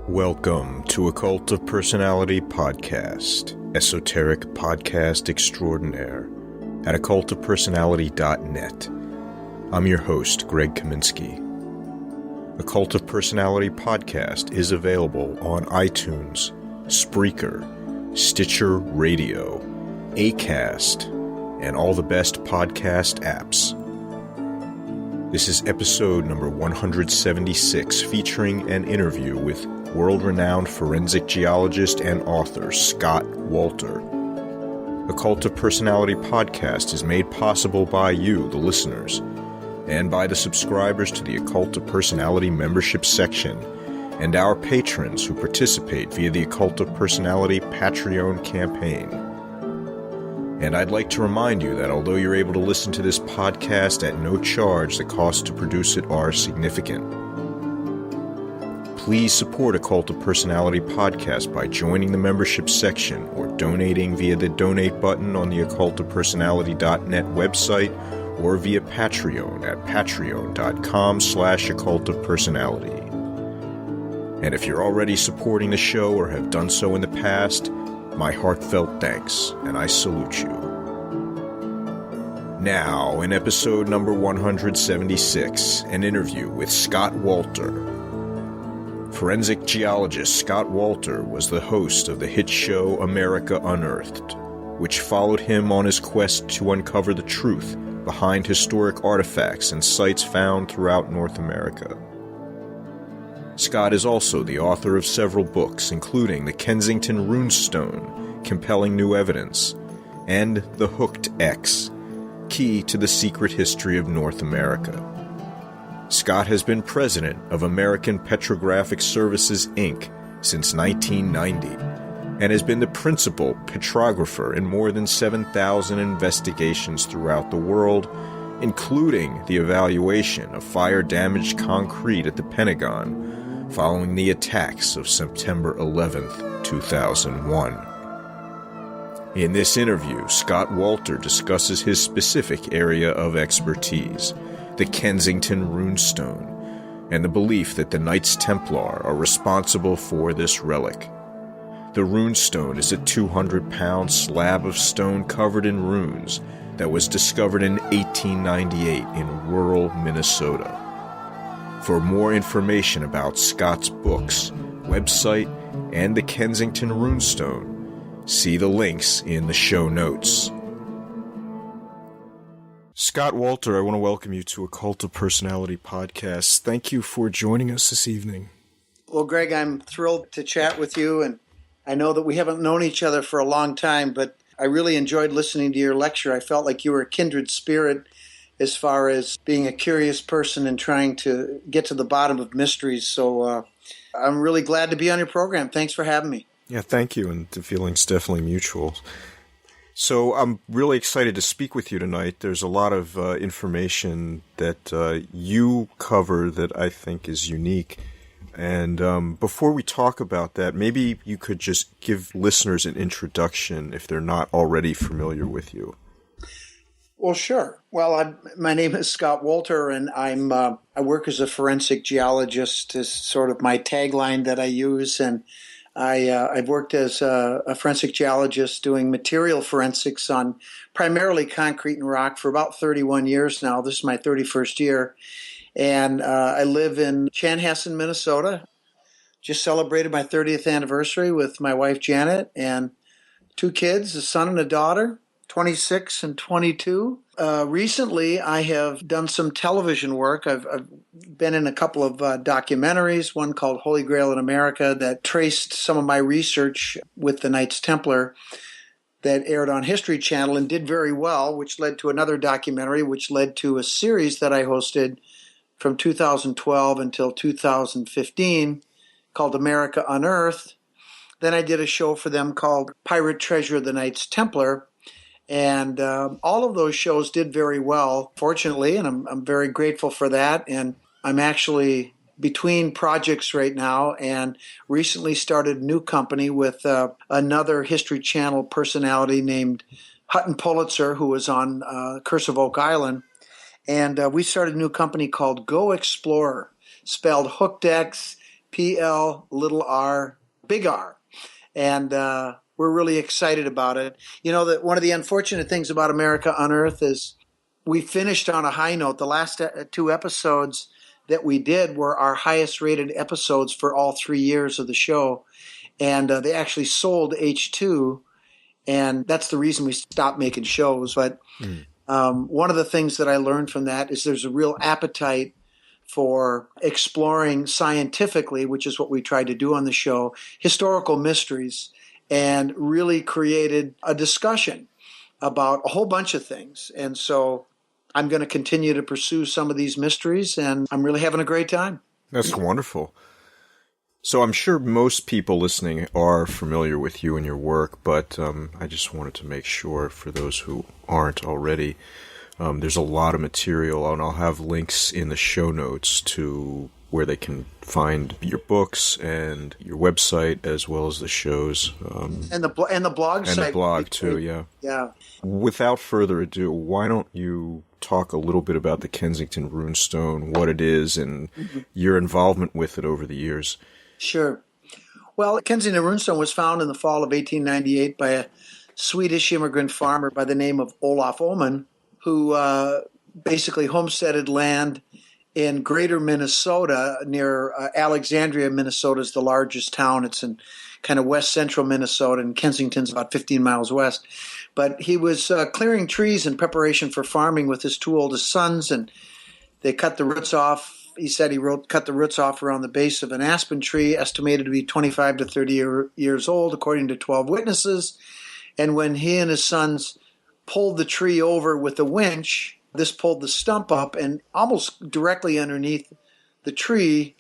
Welcome to A Cult of Personality podcast, esoteric podcast extraordinaire at occultofpersonality.net. I'm your host, Greg Kaminsky. A Cult of Personality podcast is available on iTunes, Spreaker, Stitcher Radio, Acast, and all the best podcast apps. This is episode number 176, featuring an interview with world-renowned forensic geologist and author Scott Wolter. The Cult of Personality podcast is made possible by you, the listeners, and by the subscribers to the Occult of Personality membership section, and our patrons who participate via the Occult of Personality Patreon campaign. And I'd like to remind you that although you're able to listen to this podcast at no charge, the costs to produce it are significant. Please support A Cult of Personality podcast by joining the membership section or donating via the donate button on the occultofpersonality.net website or via Patreon at patreon.com/occultofpersonality. And if you're already supporting the show or have done so in the past, my heartfelt thanks, and I salute you. Now, in episode number 176, an interview with Scott Wolter. Forensic geologist Scott Wolter was the host of the hit show American Unearthed, which followed him on his quest to uncover the truth behind historic artifacts and sites found throughout North America. Scott is also the author of several books, including The Kensington Rune Stone, Compelling New Evidence, and The Hooked X, Key to the Secret History of North America. Scott has been president of American Petrographic Services, Inc. since 1990, and has been the principal petrographer in more than 7,000 investigations throughout the world, including the evaluation of fire-damaged concrete at the Pentagon following the attacks of September 11th, 2001. In this interview, Scott Wolter discusses his specific area of expertise, the Kensington Rune Stone, and the belief that the Knights Templar are responsible for this relic. The Rune Stone is a 200-pound slab of stone covered in runes that was discovered in 1898 in rural Minnesota. For more information about Scott's books, website, and the Kensington Rune Stone, see the links in the show notes. Scott Wolter, I want to welcome you to A Cult of Personality podcast. Thank you for joining us this evening. Well, Greg, I'm thrilled to chat with you, and I know that we haven't known each other for a long time, but I really enjoyed listening to your lecture. I felt like you were a kindred spirit as far as being a curious person and trying to get to the bottom of mysteries. So I'm really glad to be on your program. Thanks for having me. Yeah, thank you, and the feeling's definitely mutual. So I'm really excited to speak with you tonight. There's a lot of information that you cover that I think is unique. And before we talk about that, maybe you could just give listeners an introduction if they're not already familiar with you. Well, sure. Well, my name is Scott Wolter, and I work as a forensic geologist is sort of my tagline that I use. And I've worked as a forensic geologist doing material forensics on primarily concrete and rock for about 31 years now. This is my 31st year. And I live in Chanhassen, Minnesota. Just celebrated my 30th anniversary with my wife, Janet, and 2 kids, a son and a daughter, 26 and 22. Recently, I have done some television work. I've been in a couple of documentaries, one called Holy Grail in America that traced some of my research with the Knights Templar that aired on History Channel and did very well, which led to another documentary, which led to a series that I hosted from 2012 until 2015 called American Unearthed. Then I did a show for them called Pirate Treasure of the Knights Templar. And all of those shows did very well, fortunately, and I'm very grateful for that. And I'm actually between projects right now and recently started a new company with another History Channel personality named Hutton Pulitzer, who was on Curse of Oak Island. And we started a new company called Go Explorer, spelled Hooked X, PL big R. And we're really excited about it. You know, that one of the unfortunate things about America Unearthed is we finished on a high note. The last two episodes that we did were our highest rated episodes for all 3 years of the show. And they actually sold H2. And that's the reason we stopped making shows. But one of the things that I learned from that is there's a real appetite for exploring scientifically, which is what we tried to do on the show, historical mysteries, and really created a discussion about a whole bunch of things. And so I'm going to continue to pursue some of these mysteries, and I'm really having a great time. That's wonderful. So I'm sure most people listening are familiar with you and your work, but I just wanted to make sure for those who aren't already, there's a lot of material, and I'll have links in the show notes to where they can find your books and your website as well as the shows. And the blog site. And the blog too, yeah. Yeah. Without further ado, why don't you talk a little bit about the Kensington Rune Stone, what it is, and your involvement with it over the years? Sure. Well, Kensington Rune Stone was found in the fall of 1898 by a Swedish immigrant farmer by the name of Olof Oman, who basically homesteaded land in greater Minnesota near Alexandria. Minnesota is the largest town. It's in kind of west central Minnesota, and Kensington's about 15 miles west. But he was clearing trees in preparation for farming with his two oldest sons, and they cut the roots off. He said he cut the roots off around the base of an aspen tree, estimated to be 25 to 30 years old, according to 12 witnesses. And when he and his sons pulled the tree over with a winch, this pulled the stump up, and almost directly underneath the tree,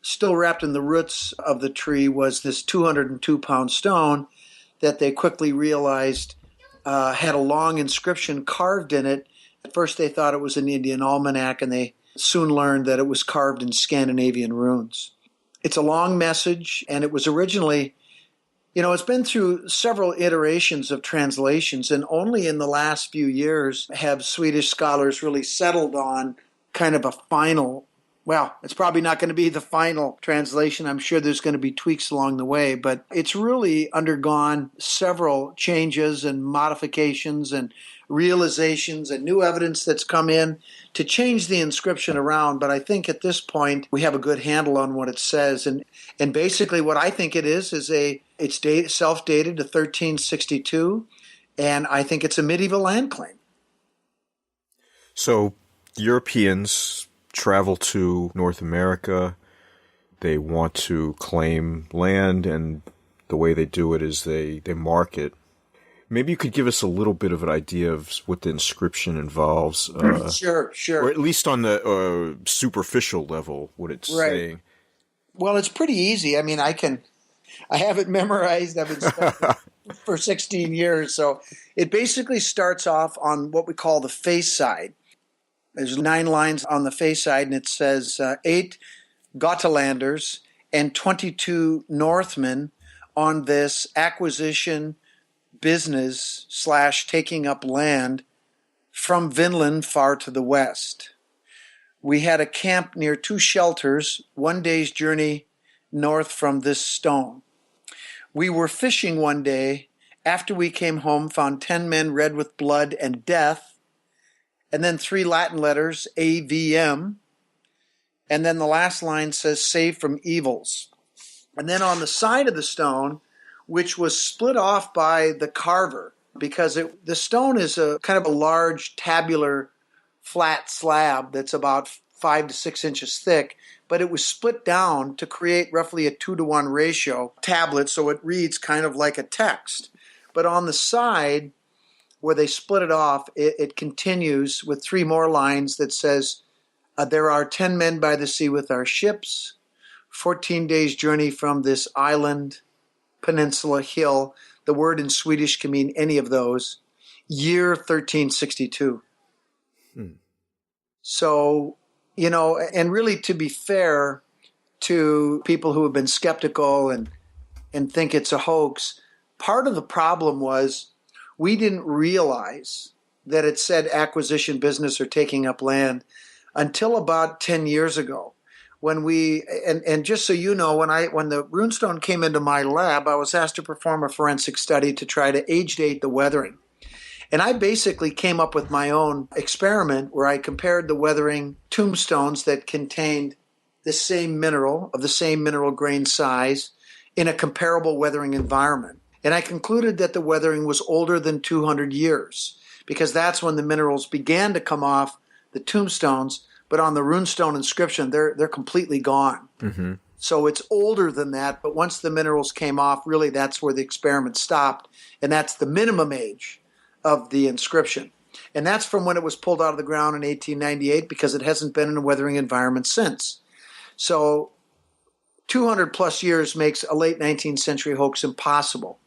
still wrapped in the roots of the tree, was this 202-pound stone that they quickly realized had a long inscription carved in it. At first they thought it was an Indian almanac, and they soon learned that it was carved in Scandinavian runes. It's a long message, and it was originally, it's been through several iterations of translations, and only in the last few years have Swedish scholars really settled on kind of a final, well, it's probably not going to be the final translation. I'm sure there's going to be tweaks along the way, but it's really undergone several changes and modifications and realizations and new evidence that's come in to change the inscription around. But I think at this point we have a good handle on what it says. And basically what I think it is it's self-dated to 1362, and I think it's a medieval land claim. So Europeans travel to North America. They want to claim land, and the way they do it is they mark it. Maybe you could give us a little bit of an idea of what the inscription involves. Sure. Or at least on the superficial level, what it's saying. Well, it's pretty easy. I mean, I have it memorized. I've been studying for 16 years. So it basically starts off on what we call the face side. There's 9 lines on the face side, and it says 8 Gotalanders and 22 Northmen on this acquisition business / taking up land from Vinland far to the west. We had a camp near 2 shelters, 1 day's journey north from this stone. We were fishing one day. After we came home, found 10 men red with blood and death, and then 3 Latin letters, AVM, and then the last line says, save from evils. And then on the side of the stone, which was split off by the carver, because the stone is a kind of a large tabular flat slab that's about 5 to 6 inches thick, but it was split down to create roughly a 2-to-1 ratio tablet, so it reads kind of like a text. But on the side, where they split it off, it continues with 3 more lines that says, there are 10 men by the sea with our ships, 14 days' journey from this island, peninsula, hill. The word in Swedish can mean any of those. Year 1362. So, and really, to be fair to people who have been skeptical and think it's a hoax, part of the problem was we didn't realize that it said acquisition business or taking up land until about 10 years ago, when we, and just so you know, when the runestone came into my lab, I was asked to perform a forensic study to try to age date the weathering. And I basically came up with my own experiment where I compared the weathering tombstones that contained the same mineral, of the same mineral grain size, in a comparable weathering environment. And I concluded that the weathering was older than 200 years, because that's when the minerals began to come off the tombstones. But on the runestone inscription, they're completely gone. Mm-hmm. So it's older than that. But once the minerals came off, really that's where the experiment stopped. And that's the minimum age of the inscription. And that's from when it was pulled out of the ground in 1898, because it hasn't been in a weathering environment since. So 200 plus years makes a late 19th century hoax impossible.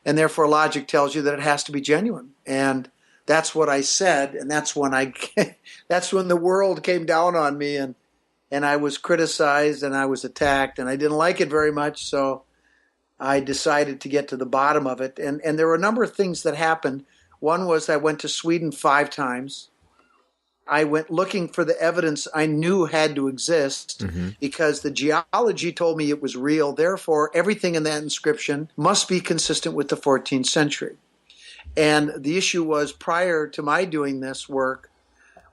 And therefore logic tells you that it has to be genuine. And that's what I said, and that's when that's when the world came down on me, and I was criticized and I was attacked, and I didn't like it very much, so I decided to get to the bottom of it. And there were a number of things that happened. One was I went to Sweden 5 times. I went looking for the evidence I knew had to exist, because the geology told me it was real. Therefore, everything in that inscription must be consistent with the 14th century. And the issue was, prior to my doing this work,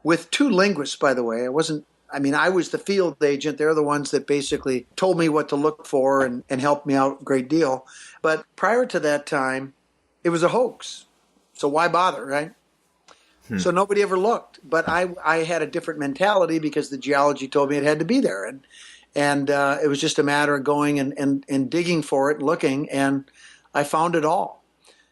with 2 linguists, by the way, I was the field agent. They're the ones that basically told me what to look for and helped me out a great deal. But prior to that time, it was a hoax. So why bother, right? So nobody ever looked. But I had a different mentality, because the geology told me it had to be there. And it was just a matter of going and digging for it, looking, and I found it all.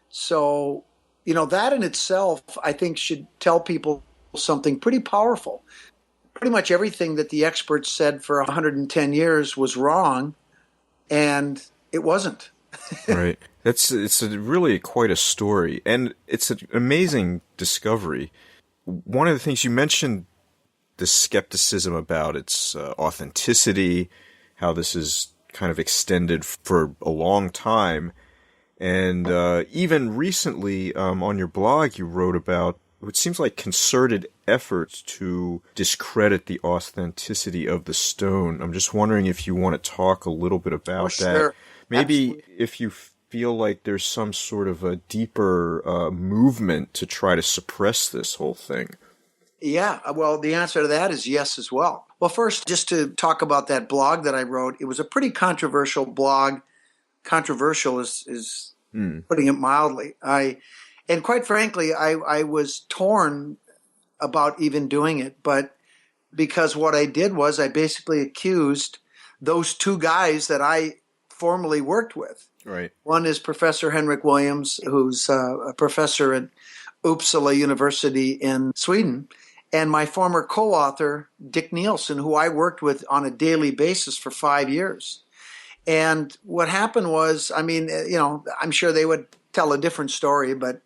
So, that in itself, I think, should tell people something pretty powerful. Pretty much everything that the experts said for 110 years was wrong, and it wasn't. Right. It's really quite a story, and it's an amazing discovery. One of the things you mentioned, the skepticism about its authenticity, how this is kind of extended for a long time. And even recently on your blog, you wrote about what seems like concerted efforts to discredit the authenticity of the stone. I'm just wondering if you want to talk a little bit about that. Sure. Maybe Absolutely. if you feel like there's some sort of a deeper movement to try to suppress this whole thing. Yeah, well, the answer to that is yes as well. Well, first, just to talk about that blog that I wrote, it was a pretty controversial blog. Controversial is putting it mildly. And quite frankly, I was torn about even doing it, but because what I did was I basically accused those 2 guys that I formerly worked with. Right. One is Professor Henrik Williams, who's a professor at Uppsala University in Sweden, and my former co-author, Dick Nielsen, who I worked with on a daily basis for 5 years. And what happened was, I'm sure they would tell a different story, but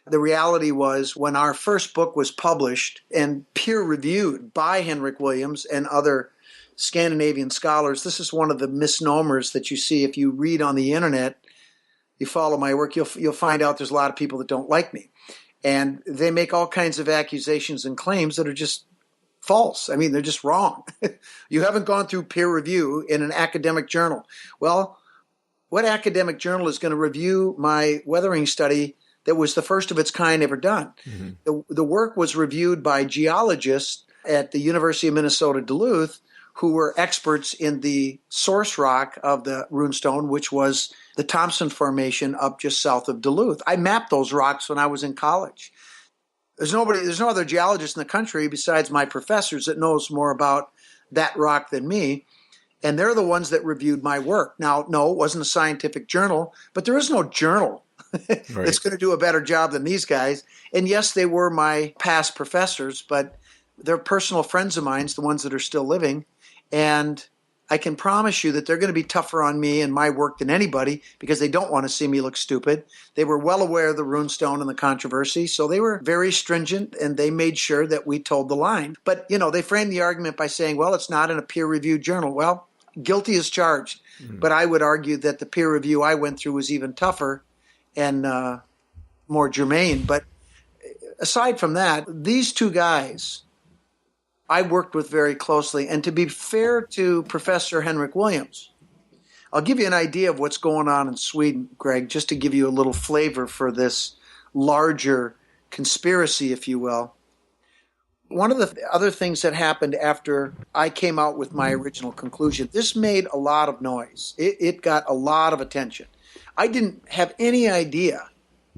the reality was, when our first book was published and peer-reviewed by Henrik Williams and other Scandinavian scholars, this is one of the misnomers that you see if you read on the internet. You follow my work, you'll find out there's a lot of people that don't like me. And they make all kinds of accusations and claims that are just false. They're just wrong. You haven't gone through peer review in an academic journal. Well, what academic journal is going to review my weathering study that was the first of its kind ever done? Mm-hmm. The work was reviewed by geologists at the University of Minnesota Duluth, who were experts in the source rock of the Runestone, which was the Thompson Formation up just south of Duluth. I mapped those rocks when I was in college. There's no other geologist in the country besides my professors that knows more about that rock than me. And they're the ones that reviewed my work. Now, no, it wasn't a scientific journal, but there is no journal that's going to do a better job than these guys. And yes, they were my past professors, but they're personal friends of mine, the ones that are still living. And I can promise you that they're going to be tougher on me and my work than anybody, because they don't want to see me look stupid. They were well aware of the runestone and the controversy, so they were very stringent, and they made sure that we told the line. But, they framed the argument by saying, well, it's not in a peer-reviewed journal. Well, guilty as charged. Mm-hmm. But I would argue that the peer review I went through was even tougher and more germane. But aside from that, these 2 guys I worked with very closely. And to be fair to Professor Henrik Williams, I'll give you an idea of what's going on in Sweden, Greg, just to give you a little flavor for this larger conspiracy, if you will. One of the other things that happened after I came out with my original conclusion, this made a lot of noise. It got a lot of attention. I didn't have any idea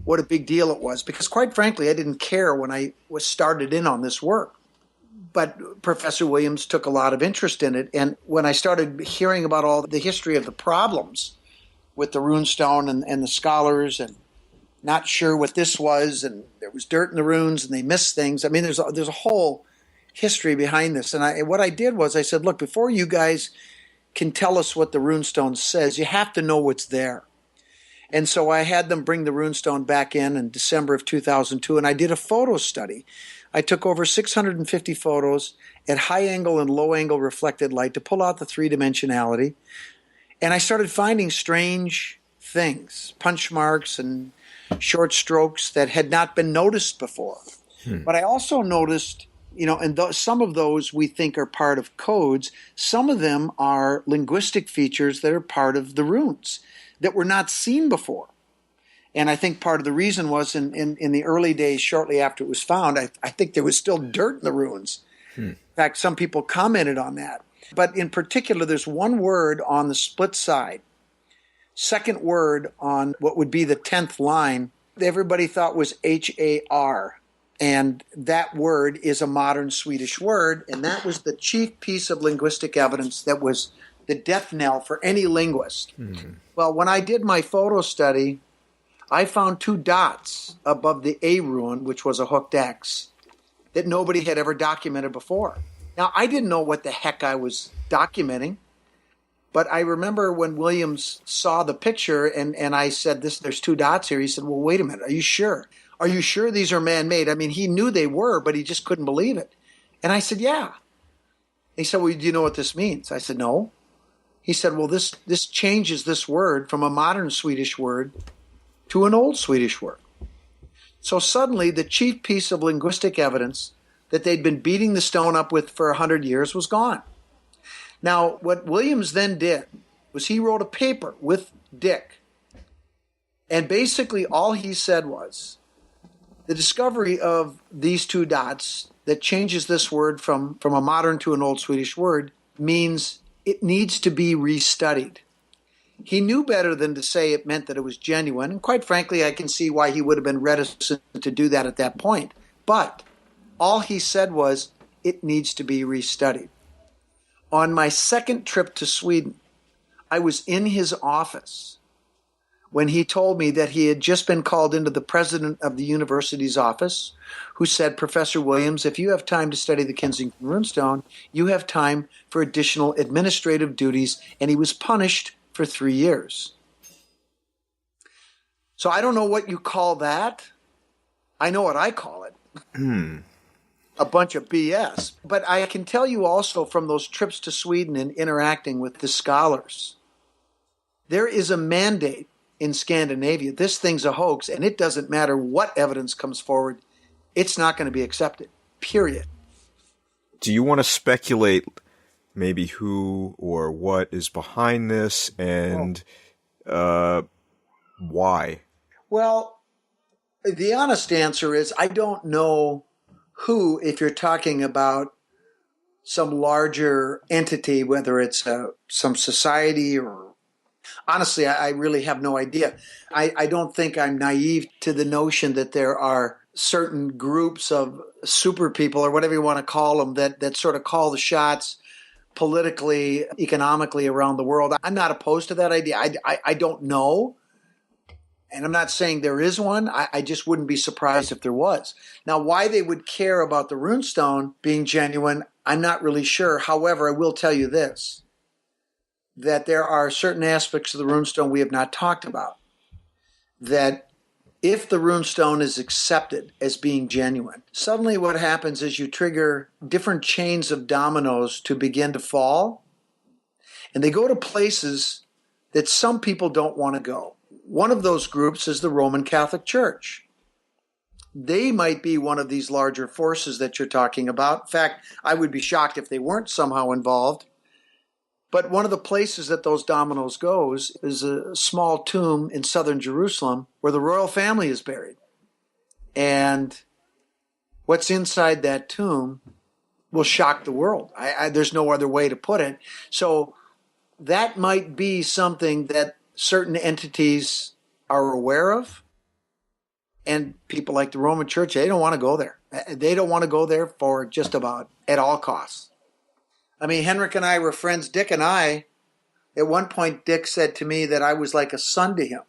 what a big deal it was because, quite frankly, I didn't care when I was started in on this work. But Professor Williams took a lot of interest in it. And when I started hearing about all the history of the problems with the Rune Stone and the scholars and not sure what this was, and there was dirt in the runes and they missed things. I mean, there's a whole history behind this. And what I did was I said, look, before you guys can tell us what the Rune Stone says, you have to know what's there. And so I had them bring the Rune Stone back in December of 2002, and I did a photo study. I took over 650 photos at high angle and low angle reflected light to pull out the three-dimensionality. And I started finding strange things, punch marks and short strokes that had not been noticed before. But I also noticed, and some of those we think are part of codes. Some of them are linguistic features that are part of the runes that were not seen before. And I think part of the reason was in the early days, shortly after it was found, I think there was still dirt in the ruins. In fact, some people commented on that. But in particular, there's one word on the split side, second word on what would be the 10th line, everybody thought was H-A-R. And that word is a modern Swedish word, and that was the chief piece of linguistic evidence that was the death knell for any linguist. Well, when I did my photo study, I found two dots above the A rune, which was a hooked X, that nobody had ever documented before. Now, I didn't know what the heck I was documenting, but I remember when Williams saw the picture and I said, there's two dots here. He said, well, wait a minute. Are you sure? Are you sure these are man-made? I mean, he knew they were, but he just couldn't believe it. And I said, yeah. He said, well, do you know what this means? I said, no. He said, well, this changes this word from a modern Swedish word to an old Swedish word. So suddenly the chief piece of linguistic evidence that they'd been beating the stone up with for 100 years was gone. Now, what Williams then did was he wrote a paper with Dick. And basically all he said was, the discovery of these two dots that changes this word from a modern to an old Swedish word means it needs to be restudied. He knew better than to say it meant that it was genuine, and quite frankly, I can see why he would have been reticent to do that at that point. But all he said was, it needs to be restudied. On my second trip to Sweden, I was in his office when he told me that he had just been called into the president of the university's office, who said, Professor Williams, if you have time to study the Kensington Rune Stone, you have time for additional administrative duties, and he was punished for 3 years. So I don't know what you call that. I know what I call it. A bunch of BS. But I can tell you also from those trips to Sweden and interacting with the scholars, there is a mandate in Scandinavia. This thing's a hoax, and it doesn't matter what evidence comes forward. It's not going to be accepted, period. Do you want to speculate maybe who or what is behind this and why? Well, the honest answer is I don't know who, if you're talking about some larger entity, whether it's some society or... Honestly, I really have no idea. I don't think I'm naive to the notion that there are certain groups of super people, or whatever you want to call them, that sort of call the shots politically, economically around the world. I'm not opposed to that idea. I don't know. And I'm not saying there is one. I just wouldn't be surprised if there was. Now, why they would care about the Rune Stone being genuine, I'm not really sure. However, I will tell you this, that there are certain aspects of the Rune Stone we have not talked about. That if the Rune Stone is accepted as being genuine, suddenly what happens is you trigger different chains of dominoes to begin to fall. And they go to places that some people don't want to go. One of those groups is the Roman Catholic Church. they might be one of these larger forces that you're talking about. In fact, I would be shocked if they weren't somehow involved. But one of the places that those dominoes goes is a small tomb in southern Jerusalem where the royal family is buried. And what's inside that tomb will shock the world. There's no other way to put it. So that might be something that certain entities are aware of. And people like the Roman Church, they don't want to go there. They don't want to go there for just about at all costs. I mean, Henrik and I were friends. Dick and I, at one point, Dick said to me that I was like a son to him.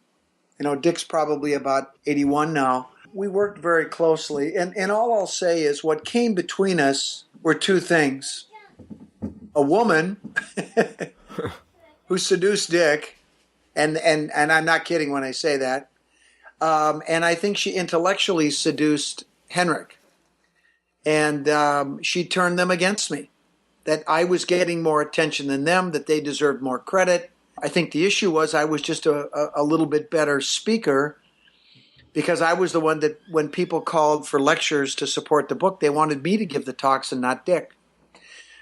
You know, Dick's probably about 81 now. We worked very closely. And all I'll say is what came between us were two things. A woman who seduced Dick, and I'm not kidding when I say that. And I think she intellectually seduced Henrik. And she turned them against me. That I was getting more attention than them, that they deserved more credit. I think the issue was I was just a little bit better speaker because I was the one that when people called for lectures to support the book, they wanted me to give the talks and not Dick.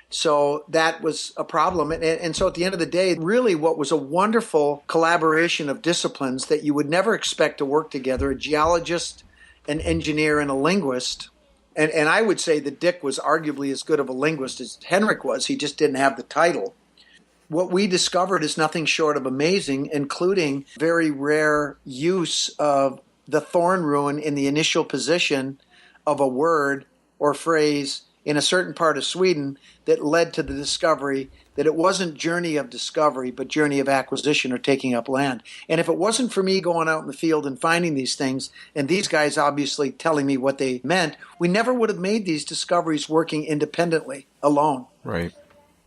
So that was a problem. And so at the end of the day, really what was a wonderful collaboration of disciplines that you would never expect to work together, a geologist, an engineer, and a linguist. And I would say that Dick was arguably as good of a linguist as Henrik was. He just didn't have the title. What we discovered is nothing short of amazing, including very rare use of the thorn rune in the initial position of a word or phrase in a certain part of Sweden that led to the discovery that it wasn't journey of discovery, but journey of acquisition or taking up land. And if it wasn't for me going out in the field and finding these things, and these guys obviously telling me what they meant, we never would have made these discoveries working independently, alone. Right.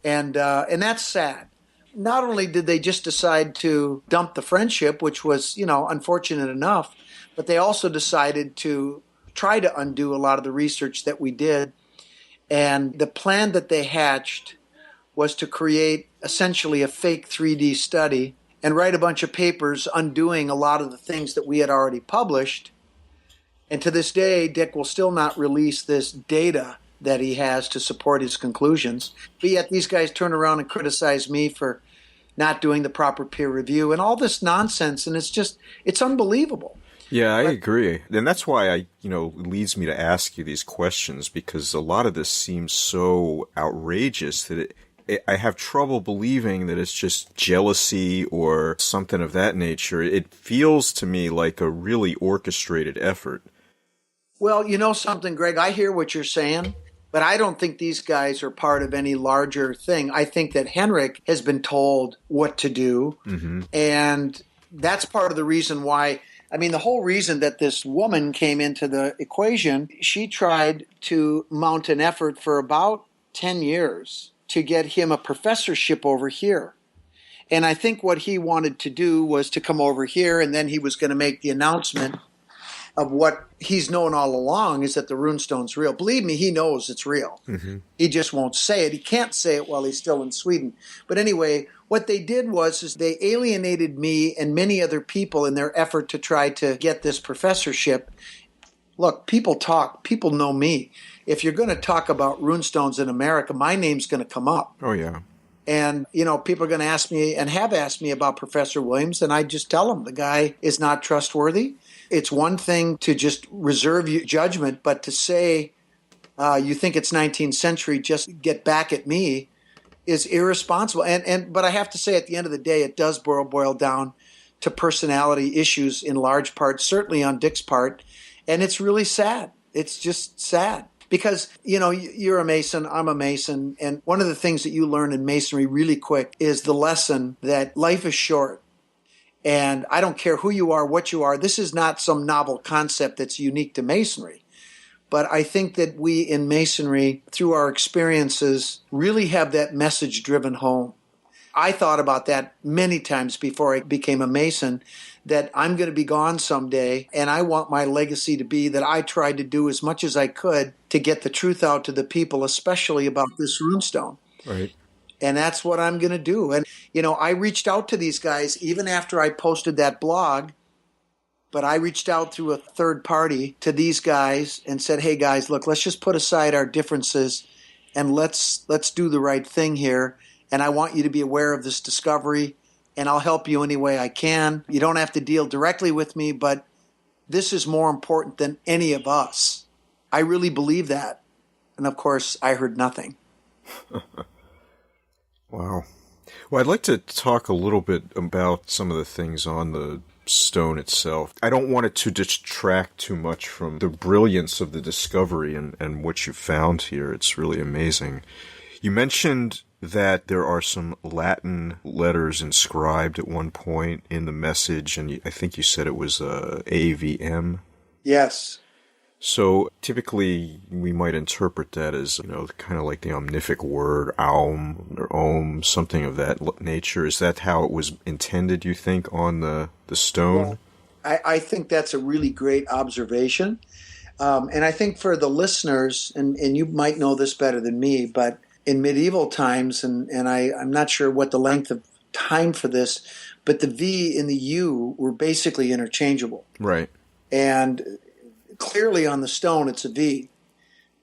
And that's sad. Not only did they just decide to dump the friendship, which was, unfortunate enough, but they also decided to try to undo a lot of the research that we did. And the plan that they hatched was to create essentially a fake 3D study and write a bunch of papers undoing a lot of the things that we had already published. And to this day, Dick will still not release this data that he has to support his conclusions. But yet these guys turn around and criticize me for not doing the proper peer review and all this nonsense. And it's unbelievable. Yeah, I agree. And that's why it leads me to ask you these questions, because a lot of this seems so outrageous that I have trouble believing that it's just jealousy or something of that nature. It feels to me like a really orchestrated effort. Well, you know something, Greg? I hear what you're saying, but I don't think these guys are part of any larger thing. I think that Henrik has been told what to do, and that's part of the reason why. I mean, the whole reason that this woman came into the equation, she tried to mount an effort for about 10 years to get him a professorship over here. And I think what he wanted to do was to come over here, and then he was going to make the announcement of what he's known all along, is that the Runestone's real. Believe me, he knows it's real. He just won't say it. He can't say it while he's still in Sweden. But anyway, what they did is they alienated me and many other people in their effort to try to get this professorship. Look, people talk. People know me. If you're going to talk about runestones in America, my name's going to come up. Oh, yeah. And, people are going to ask me and have asked me about Professor Williams, and I just tell them the guy is not trustworthy. It's one thing to just reserve your judgment, but to say you think it's 19th century, just get back at me, is irresponsible. But I have to say, at the end of the day, it does boil down to personality issues in large part, certainly on Dick's part, and it's really sad. It's just sad. Because, you're a Mason, I'm a Mason, and one of the things that you learn in Masonry really quick is the lesson that life is short. And I don't care who you are, what you are. This is not some novel concept that's unique to Masonry. But I think that we in Masonry, through our experiences, really have that message driven home. I thought about that many times before I became a Mason, that I'm going to be gone someday, and I want my legacy to be that I tried to do as much as I could to get the truth out to the people, especially about this runestone. Right. And that's what I'm going to do. And, I reached out to these guys even after I posted that blog, But I reached out through a third party to these guys and said, hey guys, look, let's just put aside our differences and let's do the right thing here. And I want you to be aware of this discovery, and I'll help you any way I can. You don't have to deal directly with me, but this is more important than any of us. I really believe that. And of course, I heard nothing. Wow. Well, I'd like to talk a little bit about some of the things on the stone itself. I don't want it to distract too much from the brilliance of the discovery and what you found here. It's really amazing. You mentioned that there are some Latin letters inscribed at one point in the message, and I think you said it was AVM. Yes. So typically we might interpret that as, kind of like the omnific word, aum or om, something of that nature. Is that how it was intended, you think, on the stone? Well, I think that's a really great observation. And I think for the listeners, and you might know this better than me, but in medieval times, and I'm not sure what the length of time for this, but the V and the U were basically interchangeable. Right. And clearly on the stone it's a V.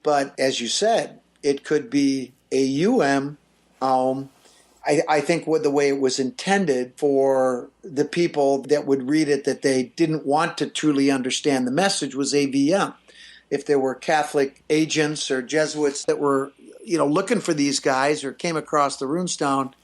But as you said, it could be a UM. I think the way it was intended for the people that would read it, that they didn't want to truly understand the message, was AVM. If there were Catholic agents or Jesuits that were looking for these guys or came across the Rune Stone,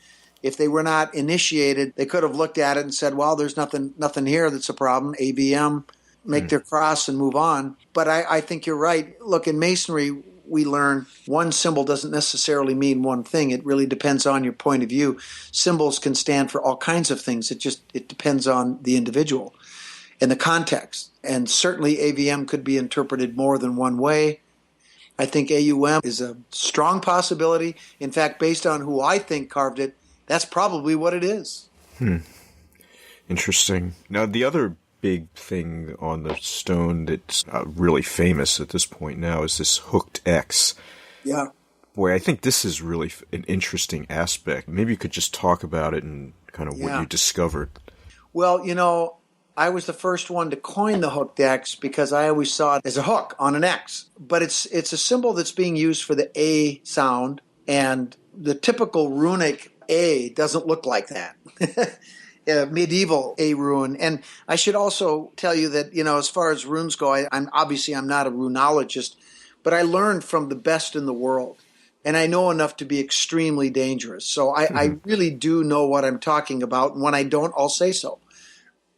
if they were not initiated, they could have looked at it and said, well, there's nothing here that's a problem. AVM, make their cross and move on. But I think you're right. Look, in Masonry, we learn one symbol doesn't necessarily mean one thing. It really depends on your point of view. Symbols can stand for all kinds of things. It depends on the individual and the context. And certainly AVM could be interpreted more than one way. I think AUM is a strong possibility. In fact, based on who I think carved it, that's probably what it is. Interesting. Now, the other big thing on the stone that's really famous at this point now is this hooked X. Yeah. Boy, I think this is really an interesting aspect. Maybe you could just talk about it and kind of what you discovered. Well, I was the first one to coin the hooked X because I always saw it as a hook on an X. But it's a symbol that's being used for the A sound, and the typical runic A doesn't look like that. Medieval A rune. And I should also tell you that, as far as runes go, I'm not a runologist, but I learned from the best in the world. And I know enough to be extremely dangerous. So I really do know what I'm talking about. And when I don't, I'll say so.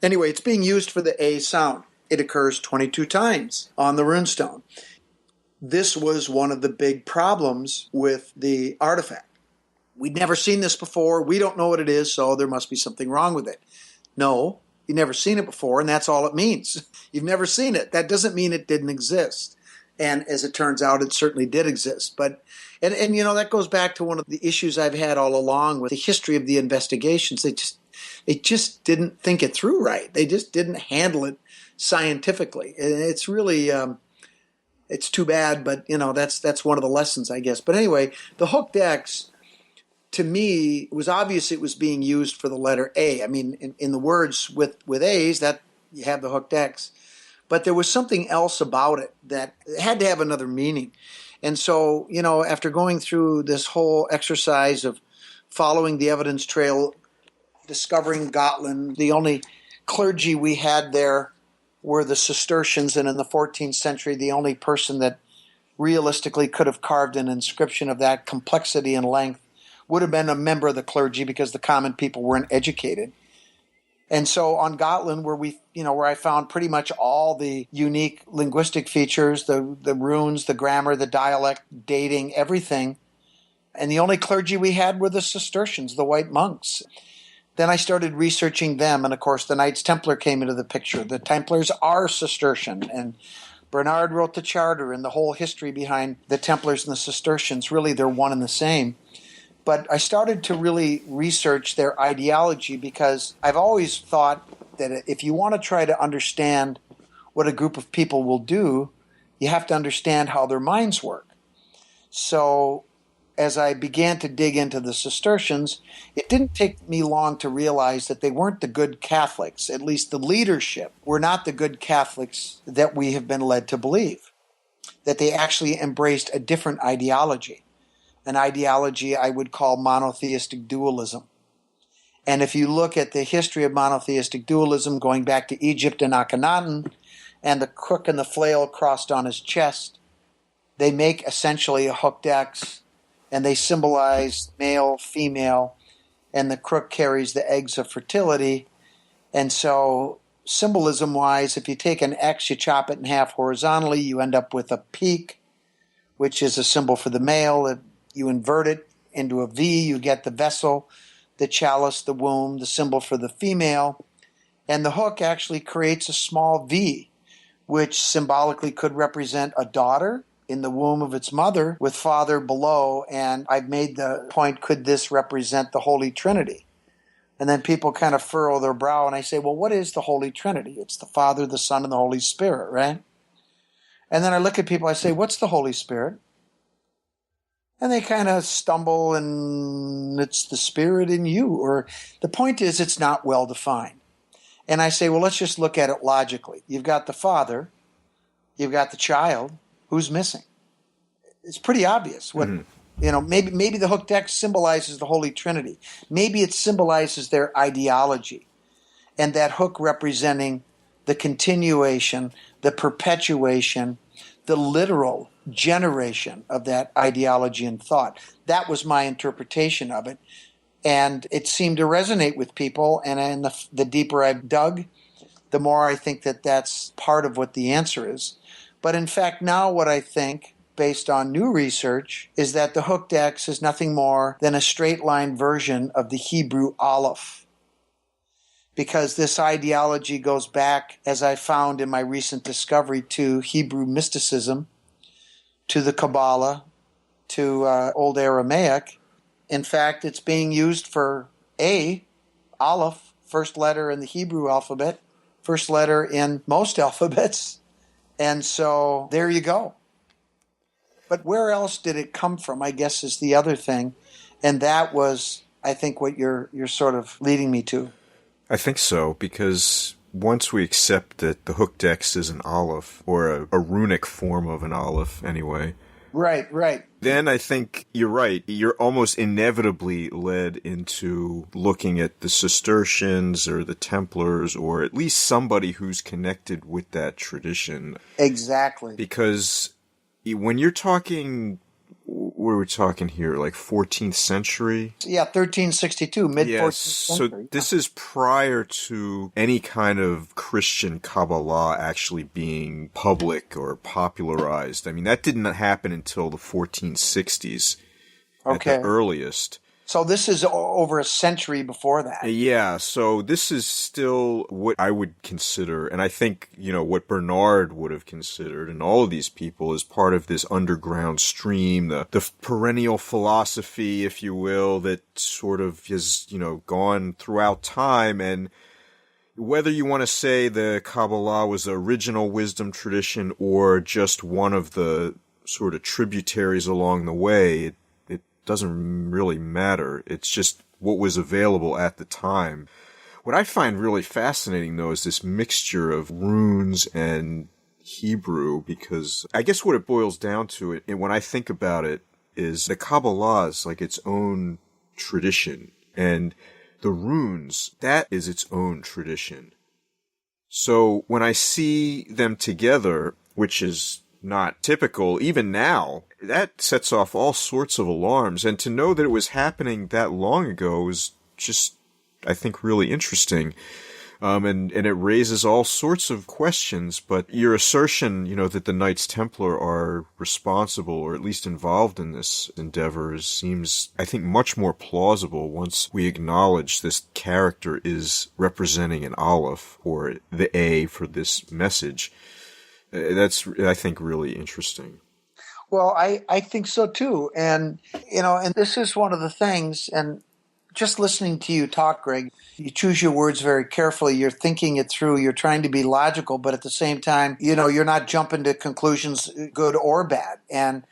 Anyway, it's being used for the A sound. It occurs 22 times on the runestone. This was one of the big problems with the artifact. We'd never seen this before. We don't know what it is, so there must be something wrong with it. No, you've never seen it before, and that's all it means. You've never seen it. That doesn't mean it didn't exist. And as it turns out, it certainly did exist. But and that goes back to one of the issues I've had all along with the history of the investigations. They just didn't think it through right. They just didn't handle it scientifically. And it's really it's too bad, but that's one of the lessons, I guess. But anyway, the hooked X, to me, it was obvious it was being used for the letter A. I mean, in the words with A's, that you have the hooked X. But there was something else about it that had to have another meaning. And so, after going through this whole exercise of following the evidence trail, discovering Gotland, the only clergy we had there were the Cistercians, and in the 14th century, the only person that realistically could have carved an inscription of that complexity and length would have been a member of the clergy, because the common people weren't educated. And so on Gotland, where I found pretty much all the unique linguistic features, the runes, the grammar, the dialect, dating, everything. And the only clergy we had were the Cistercians, the white monks. Then I started researching them, and of course the Knights Templar came into the picture. The Templars are Cistercian, and Bernard wrote the charter and the whole history behind the Templars and the Cistercians. Really, they're one and the same. But I started to really research their ideology, because I've always thought that if you want to try to understand what a group of people will do, you have to understand how their minds work. So as I began to dig into the Cistercians, it didn't take me long to realize that they weren't the good Catholics. At least the leadership were not the good Catholics that we have been led to believe, that they actually embraced a different ideology, an ideology I would call monotheistic dualism. And if you look at the history of monotheistic dualism going back to Egypt and Akhenaten, and the crook and the flail crossed on his chest, they make essentially a hooked X, and they symbolize male, female, and the crook carries the eggs of fertility. And so symbolism-wise, if you take an X, you chop it in half horizontally, you end up with a peak, which is a symbol for the male. If you invert it into a V, you get the vessel, the chalice, the womb, the symbol for the female. And the hook actually creates a small V, which symbolically could represent a daughter in the womb of its mother with father below. And I've made the point, could this represent the Holy Trinity? And then people kind of furrow their brow, and I say, well, what is the Holy Trinity? It's the Father, the Son, and the Holy Spirit, right? And then I look at people, I say, what's the Holy Spirit? And they kind of stumble, and it's the Spirit in you. Or the point is, it's not well defined. And I say, well, let's just look at it logically. You've got the Father, you've got the child, who's missing? It's pretty obvious. What maybe the hooked X symbolizes the Holy Trinity. Maybe it symbolizes their ideology, and that hook representing the continuation, the perpetuation, the literal generation of that ideology and thought. That was my interpretation of it. And it seemed to resonate with people. And the deeper I've dug, the more I think that that's part of what the answer is. But in fact, now what I think, based on new research, is that the hooked X is nothing more than a straight line version of the Hebrew Aleph. Because this ideology goes back, as I found in my recent discovery, to Hebrew mysticism, to the Kabbalah, to Old Aramaic. In fact, it's being used for A, Aleph, first letter in the Hebrew alphabet, first letter in most alphabets. And so there you go. But where else did it come from, I guess, is the other thing. And that was, I think, what you're sort of leading me to. I think so, because once we accept that the hooked X is an Aleph, or a runic form of an Aleph anyway. Right. Then I think you're right. You're almost inevitably led into looking at the Cistercians or the Templars, or at least somebody who's connected with that tradition. Exactly. Because when you're talking, what are we talking here, like 14th century? Yeah, 1362, mid-14th century. So this is prior to any kind of Christian Kabbalah actually being public or popularized. I mean, that didn't happen until the 1460s at the earliest. So this is over a century before that. Yeah, so this is still what I would consider, and I think, what Bernard would have considered, and all of these people, is part of this underground stream, the perennial philosophy, if you will, that sort of has, gone throughout time. And whether you want to say the Kabbalah was the original wisdom tradition or just one of the sort of tributaries along the way, it doesn't really matter. It's just what was available at the time. What I find really fascinating, though, is this mixture of runes and Hebrew, because I guess what it boils down to, and when I think about it, is the Kabbalah is like its own tradition, and the runes, that is its own tradition. So when I see them together, which is not typical, even now, that sets off all sorts of alarms. And to know that it was happening that long ago was just, I think, really interesting. And it raises all sorts of questions. But your assertion, that the Knights Templar are responsible, or at least involved in this endeavor, seems, I think, much more plausible once we acknowledge this character is representing an Aleph, or the A for this message. That's, I think, really interesting. Well, I think so too. And, and this is one of the things, and just listening to you talk, Greg, you choose your words very carefully. You're thinking it through. You're trying to be logical, but at the same time, you're not jumping to conclusions, good or bad. And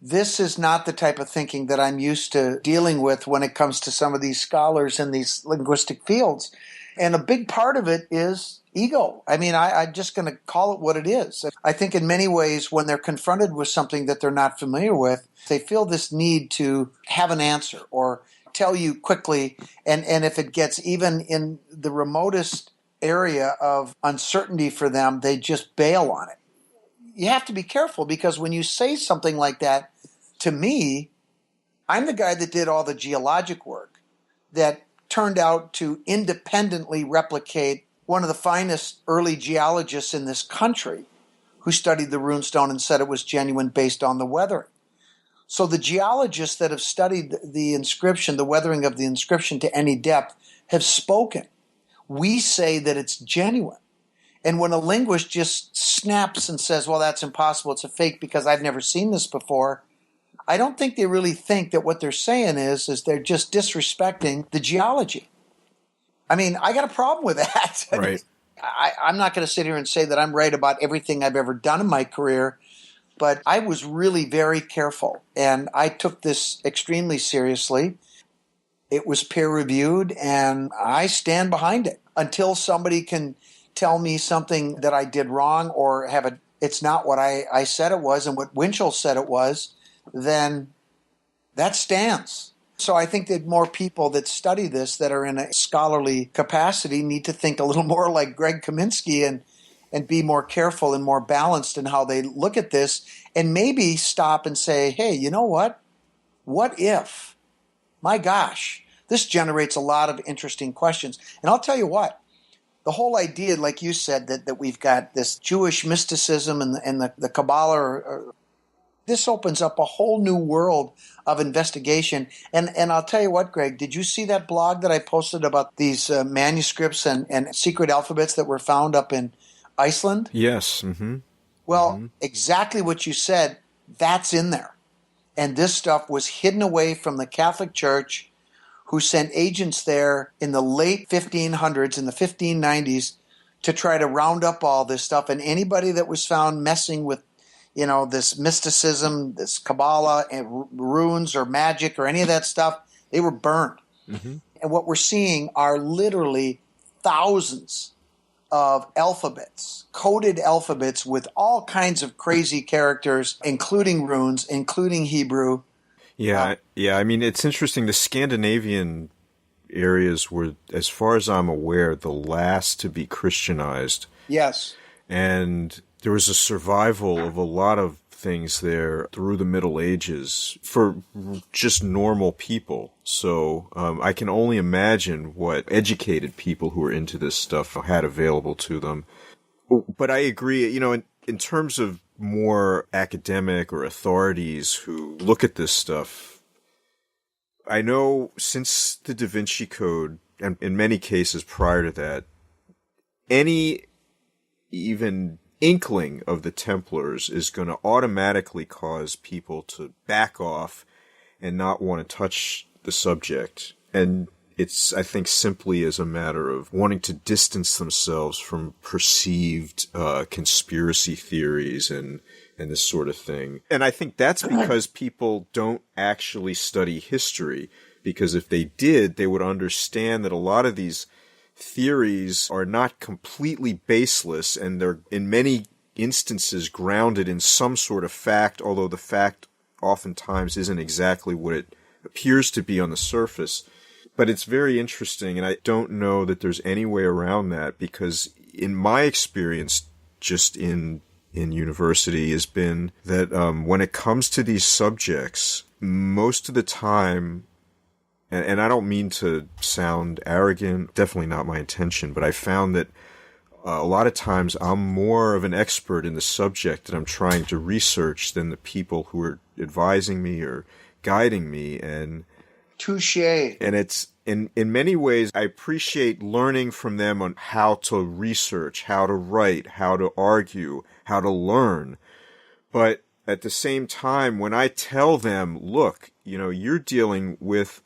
This is not the type of thinking that I'm used to dealing with when it comes to some of these scholars in these linguistic fields. And a big part of it is ego. I mean, I'm just going to call it what it is. I think in many ways, when they're confronted with something that they're not familiar with, they feel this need to have an answer or tell you quickly. And if it gets even in the remotest area of uncertainty for them, they just bail on it. You have to be careful, because when you say something like that to me, I'm the guy that did all the geologic work that turned out to independently replicate one of the finest early geologists in this country, who studied the Rune Stone and said it was genuine based on the weathering. So the geologists that have studied the inscription, the weathering of the inscription to any depth, have spoken. We say that it's genuine. And when a linguist just snaps and says, well, that's impossible, it's a fake because I've never seen this before, I don't think they really think that what they're saying is they're just disrespecting the geology. I mean, I got a problem with that. Right. I'm not going to sit here and say that I'm right about everything I've ever done in my career, but I was really very careful, and I took this extremely seriously. It was peer-reviewed, and I stand behind it until somebody can tell me something that I did wrong or it's not what I said it was and what Winchell said it was, then that stands. So I think that more people that study this, that are in a scholarly capacity, need to think a little more like Greg Kaminsky and be more careful and more balanced in how they look at this, and maybe stop and say, hey, you know what? What if? My gosh, this generates a lot of interesting questions. And I'll tell you what, the whole idea, like you said, that we've got this Jewish mysticism and the Kabbalah, this opens up a whole new world of investigation. And I'll tell you what, Greg, did you see that blog that I posted about these manuscripts and secret alphabets that were found up in Iceland? Yes. Mm-hmm. Well, exactly what you said, that's in there. And this stuff was hidden away from the Catholic Church, who sent agents there in the late 1500s, in the 1590s, to try to round up all this stuff. And anybody that was found messing with, this mysticism, this Kabbalah and runes or magic or any of that stuff, they were burned. Mm-hmm. And what we're seeing are literally thousands of alphabets, coded alphabets with all kinds of crazy characters, including runes, including Hebrew. Yeah. I mean, it's interesting. The Scandinavian areas were, as far as I'm aware, the last to be Christianized. Yes. And there was a survival of a lot of things there through the Middle Ages for just normal people. So I can only imagine what educated people who were into this stuff had available to them. But I agree, in terms of more academic or authorities who look at this stuff, I know since the Da Vinci Code, and in many cases prior to that, any even inkling of the Templars is going to automatically cause people to back off and not want to touch the subject. And it's, I think, simply as a matter of wanting to distance themselves from perceived conspiracy theories and this sort of thing. And I think that's because people don't actually study history, because if they did, they would understand that a lot of these theories are not completely baseless, and they're in many instances grounded in some sort of fact, although the fact oftentimes isn't exactly what it appears to be on the surface. But it's very interesting, and I don't know that there's any way around that, because in my experience just in university has been that when it comes to these subjects, most of the time, and I don't mean to sound arrogant, definitely not my intention, but I found that a lot of times I'm more of an expert in the subject that I'm trying to research than the people who are advising me or guiding me. And touché. And it's in many ways, I appreciate learning from them on how to research, how to write, how to argue, how to learn. But at the same time, when I tell them, look, you're dealing with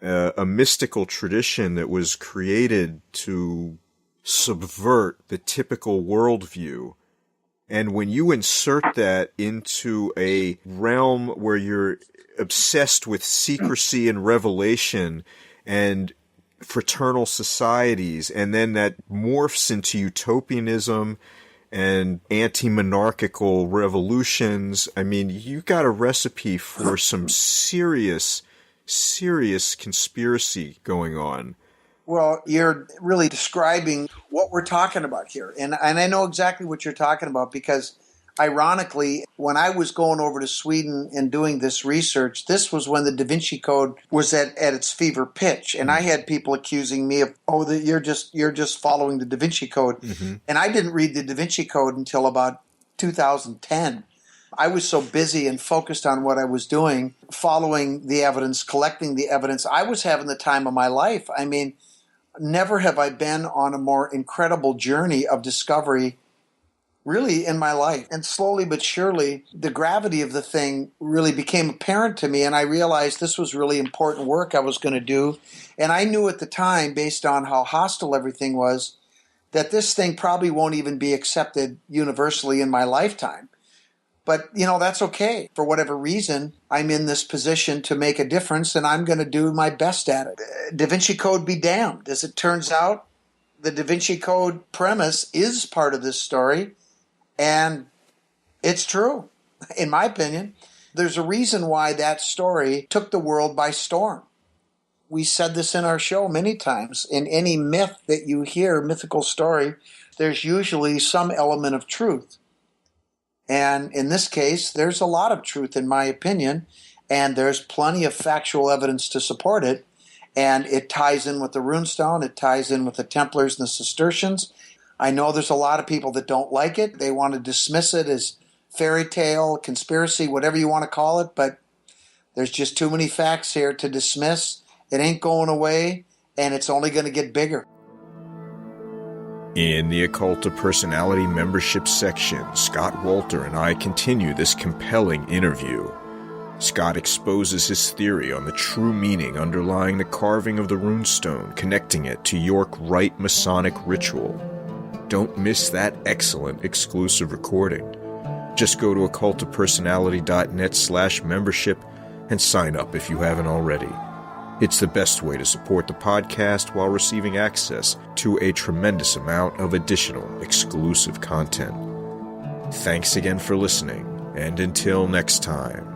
a mystical tradition that was created to subvert the typical worldview, And when you insert that into a realm where you're obsessed with secrecy and revelation and fraternal societies, and then that morphs into utopianism and anti-monarchical revolutions, I mean, you got a recipe for some serious conspiracy going on. Well, you're really describing what we're talking about here. And I know exactly what you're talking about because, ironically, when I was going over to Sweden and doing this research, this was when the Da Vinci Code was at its fever pitch. And I had people accusing me of, that you're just following the Da Vinci Code. Mm-hmm. And I didn't read the Da Vinci Code until about 2010. I was so busy and focused on what I was doing, following the evidence, collecting the evidence. I was having the time of my life. I mean, never have I been on a more incredible journey of discovery really in my life. And slowly but surely, the gravity of the thing really became apparent to me, and I realized this was really important work I was going to do. And I knew at the time, based on how hostile everything was, that this thing probably won't even be accepted universally in my lifetime. But, that's okay. For whatever reason, I'm in this position to make a difference, and I'm going to do my best at it. Da Vinci Code be damned. As it turns out, the Da Vinci Code premise is part of this story, and it's true, in my opinion. There's a reason why that story took the world by storm. We said this in our show many times. In any myth that you hear, mythical story, there's usually some element of truth. And in this case, there's a lot of truth, in my opinion, and there's plenty of factual evidence to support it. And it ties in with the Rune Stone. It ties in with the Templars and the Cistercians. I know there's a lot of people that don't like it. They want to dismiss it as fairy tale, conspiracy, whatever you want to call it. But there's just too many facts here to dismiss. It ain't going away, and it's only going to get bigger. In the Occult of Personality membership section, Scott Wolter and I continue this compelling interview. Scott exposes his theory on the true meaning underlying the carving of the Runestone, connecting it to York Rite Masonic ritual. Don't miss that excellent exclusive recording. Just go to occultofpersonality.net/membership and sign up if you haven't already. It's the best way to support the podcast while receiving access to a tremendous amount of additional exclusive content. Thanks again for listening, and until next time.